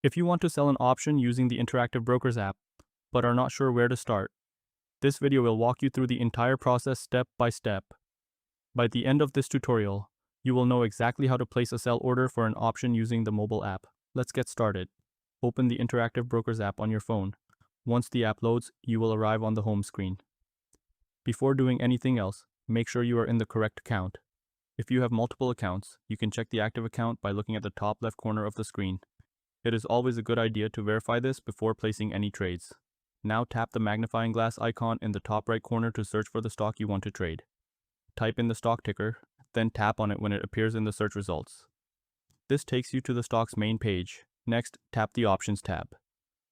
If you want to sell an option using the Interactive Brokers app, but are not sure where to start, this video will walk you through the entire process step by step. By the end of this tutorial, you will know exactly how to place a sell order for an option using the mobile app. Let's get started. Open the Interactive Brokers app on your phone. Once the app loads, you will arrive on the home screen. Before doing anything else, make sure you are in the correct account. If you have multiple accounts, you can check the active account by looking at the top left corner of the screen. It is always a good idea to verify this before placing any trades. Now tap the magnifying glass icon in the top right corner to search for the stock you want to trade. Type in the stock ticker, then tap on it when it appears in the search results. This takes you to the stock's main page. Next, tap the Options tab.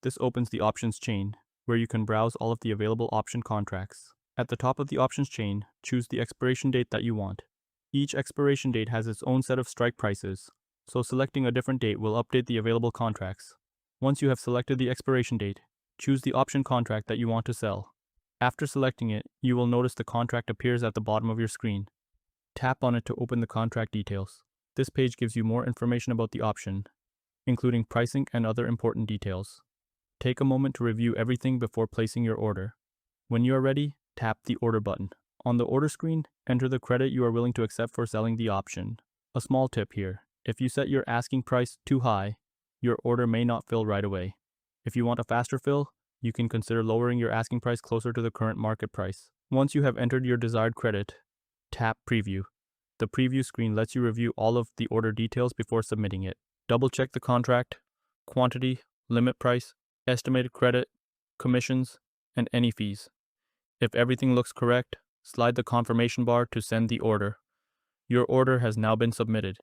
This opens the options chain, where you can browse all of the available option contracts. At the top of the options chain, choose the expiration date that you want. Each expiration date has its own set of strike prices, so selecting a different date will update the available contracts. Once you have selected the expiration date, choose the option contract that you want to sell. After selecting it, you will notice the contract appears at the bottom of your screen. Tap on it to open the contract details. This page gives you more information about the option, including pricing and other important details. Take a moment to review everything before placing your order. When you are ready, tap the Order button. On the order screen, enter the credit you are willing to accept for selling the option. A small tip here: if you set your asking price too high, your order may not fill right away. If you want a faster fill, you can consider lowering your asking price closer to the current market price. Once you have entered your desired credit, tap Preview. The preview screen lets you review all of the order details before submitting it. Double-check the contract, quantity, limit price, estimated credit, commissions, and any fees. If everything looks correct, slide the confirmation bar to send the order. Your order has now been submitted.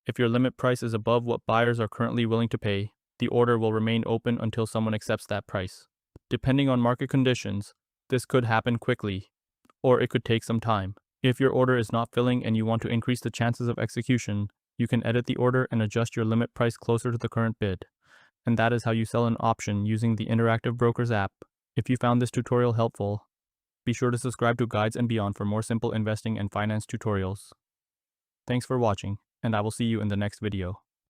If your limit price is above what buyers are currently willing to pay, the order will remain open until someone accepts that price. Depending on market conditions, this could happen quickly, or it could take some time. If your order is not filling and you want to increase the chances of execution, you can edit the order and adjust your limit price closer to the current bid. And that is how you sell an option using the Interactive Brokers app. If you found this tutorial helpful, be sure to subscribe to Guides and Beyond for more simple investing and finance tutorials. Thanks for watching, and I will see you in the next video.